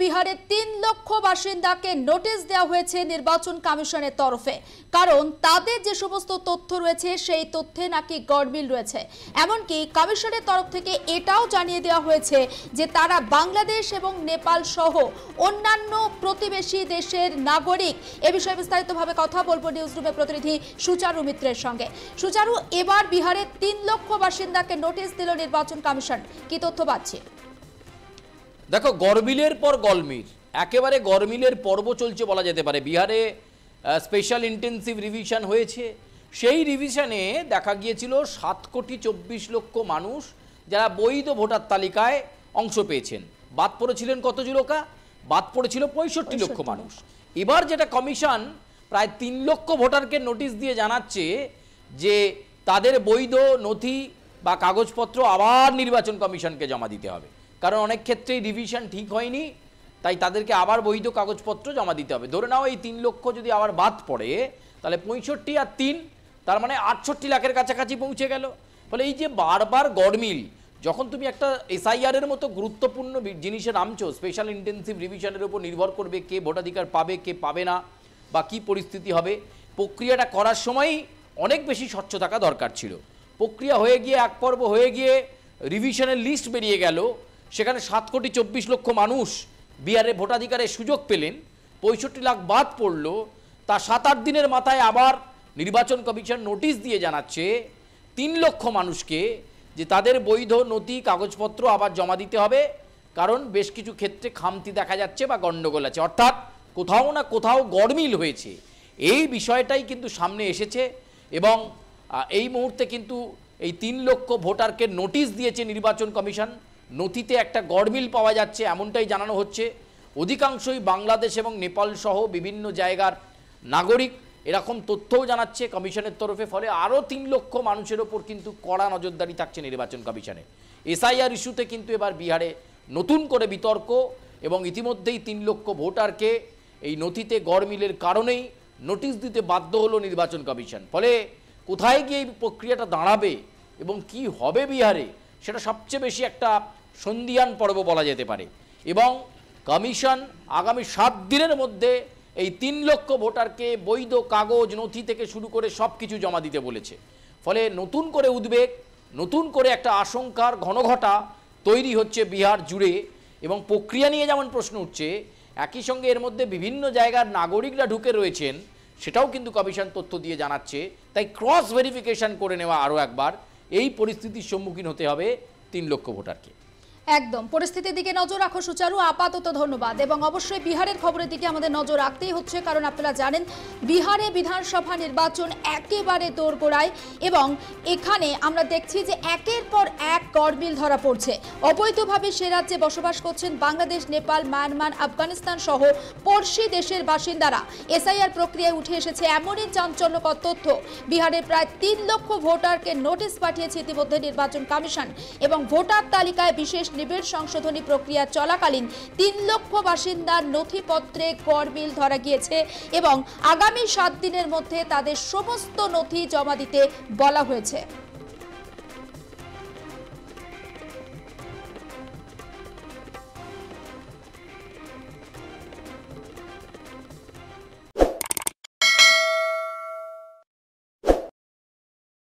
বিহারের 3 লক্ষ বাসিন্দাকে নোটিশ দেওয়া হয়েছে নির্বাচন কমিশনের তরফে, কারণ তাদের যে সমস্ত তথ্য রয়েছে সেই তথ্যে নাকি গড়মিল রয়েছে। এমনকি কমিশনের তরফ থেকে এটাও জানিয়ে দেওয়া হয়েছে যে তারা বাংলাদেশ এবং নেপাল সহ অন্যান্য প্রতিবেশী দেশের নাগরিক। এ বিষয়ে বিস্তারিতভাবে কথা বলবো নিউজরুমের প্রতিনিধি সুচারু মিত্রের সঙ্গে। সুচারু, এবার বিহারের 3 লক্ষ বাসিন্দাকে নোটিশ দিল নির্বাচন কমিশন, কি তথ্য পাচ্ছে? দেখো, গরমিলের পর গলমিল, একেবারে গরমিলের পর্ব চলছে বলা যেতে পারে। বিহারে স্পেশাল ইন্টেন্সিভ রিভিশন হয়েছে। সেই রিভিশনে দেখা গিয়েছিল 7,24,00,000 মানুষ যারা বৈধ ভোটার তালিকায় অংশ পেয়েছেন। বাদ পড়েছিলেন কত জুলোকা? বাদ পড়েছিল 65 লক্ষ মানুষ। এবার যেটা কমিশন প্রায় 3 লক্ষ ভোটারকে নোটিশ দিয়ে জানাচ্ছে যে তাদের বৈধ নথি বা কাগজপত্র আবার নির্বাচন কমিশনকে জমা দিতে হবে। কারণ অনেক ক্ষেত্রেই রিভিশন ঠিক হয়নি, তাই তাদেরকে আবার বৈধ কাগজপত্র জমা দিতে হবে। ধরে নাও এই 3 লক্ষ যদি আবার বাদ পড়ে, তাহলে 65 আর 3, তার মানে 68 লাখের কাছাকাছি পৌঁছে গেল। ফলে এই যে বারবার গড়মিল, যখন তুমি একটা এসআইআর এর মতো গুরুত্বপূর্ণ জিনিসে নামছো, স্পেশাল ইন্টেন্সিভ রিভিশনের উপর নির্ভর করবে কে ভোটাধিকার পাবে কে পাবে না বা কী পরিস্থিতি হবে। প্রক্রিয়াটা করার সময়ই অনেক বেশি স্বচ্ছ থাকা দরকার ছিল। প্রক্রিয়া হয়ে গিয়ে এক পর্ব হয়ে গিয়ে রিভিশনের লিস্ট বেরিয়ে গেল, সেখানে 7,24,00,000 মানুষ বিহারে ভোটাধিকারের সুযোগ পেলেন, 65 লাখ বাদ পড়ল। তা 7-8 দিনের মাথায় আবার নির্বাচন কমিশন নোটিশ দিয়ে জানাচ্ছে 3 লক্ষ মানুষকে যে তাদের বৈধ নথি কাগজপত্র আবার জমা দিতে হবে, কারণ বেশ কিছু ক্ষেত্রে খামতি দেখা যাচ্ছে বা গণ্ডগোল আছে, অর্থাৎ কোথাও না কোথাও গড়মিল হয়েছে। এই বিষয়টাই কিন্তু সামনে এসেছে এবং এই মুহূর্তে কিন্তু এই 3 লক্ষ ভোটারকে নোটিশ দিয়েছে নির্বাচন কমিশন। নথিতে একটা গড়মিল পাওয়া যাচ্ছে এমনটাই জানানো হচ্ছে। অধিকাংশই বাংলাদেশ এবং নেপাল সহ বিভিন্ন জায়গার নাগরিক, এরকম তথ্যও জানাচ্ছে কমিশনের তরফে। ফলে আরও 3 লক্ষ মানুষের ওপর কিন্তু কড়া নজরদারি থাকছে নির্বাচন কমিশনের। এসআইআর ইস্যুতে কিন্তু এবার বিহারে নতুন করে বিতর্ক এবং ইতিমধ্যেই 3 লক্ষ ভোটারকে এই নথিতে গড়মিলের কারণেই নোটিশ দিতে বাধ্য হলো নির্বাচন কমিশন। ফলে কোথায় গিয়ে এই প্রক্রিয়াটা দাঁড়াবে এবং কি হবে বিহারে, সেটা সবচেয়ে বেশি একটা সন্ধিয়ান পর্ব বলা যেতে পারে। এবং কমিশন আগামী 7 দিনের মধ্যে এই 3 লক্ষ ভোটারকে বৈধ কাগজ নথি থেকে শুরু করে সব কিছু জমা দিতে বলেছে। ফলে নতুন করে উদ্বেগ, নতুন করে একটা আশঙ্কার ঘনঘটা তৈরি হচ্ছে বিহার জুড়ে। এবং প্রক্রিয়া নিয়ে যেমন প্রশ্ন উঠছে, একই সঙ্গে এর মধ্যে বিভিন্ন জায়গার নাগরিকরা ঢুকে রয়েছেন, সেটাও কিন্তু কমিশন তথ্য দিয়ে জানাচ্ছে। তাই ক্রস ভেরিফিকেশন করে নেওয়া আরও একবার, এই পরিস্থিতির সম্মুখীন হতে হবে 3 লক্ষ ভোটারকে। একদম পরিস্থিতির দিকে নজর রাখো সুচারু, আপাতত ধন্যবাদ। এবং অবশ্যই বিহারের খবরের দিকে আমাদের নজর রাখতেই হচ্ছে, কারণ আপনারা জানেন বিহারে বিধানসভা নির্বাচন একেবারে দোরগোড়ায় এবং এখানে আমরা দেখছি যে একের পর এক গড়মিল ধরা পড়ছে। অবৈধভাবে সে রাজ্যে বসবাস করছেন বাংলাদেশ, নেপাল, মায়ানমার, আফগানিস্তান সহ পড়শি দেশের বাসিন্দারা। এসআইআর প্রক্রিয়ায় উঠে এসেছে এমনই চাঞ্চল্যকর তথ্য। বিহারে প্রায় 3 লক্ষ ভোটারকে নোটিশ পাঠিয়েছে ইতিমধ্যে নির্বাচন কমিশন এবং ভোটার তালিকায় বিশেষ নিবিড় সংশোধনী প্রক্রিয়া চলাকালীন 3 লক্ষ বাসিন্দার নথিপত্রে গড়মিল ধরা গিয়েছে এবং আগামী 7 দিনের মধ্যে তাদের সমস্ত নথি জমা দিতে বলা হয়েছে।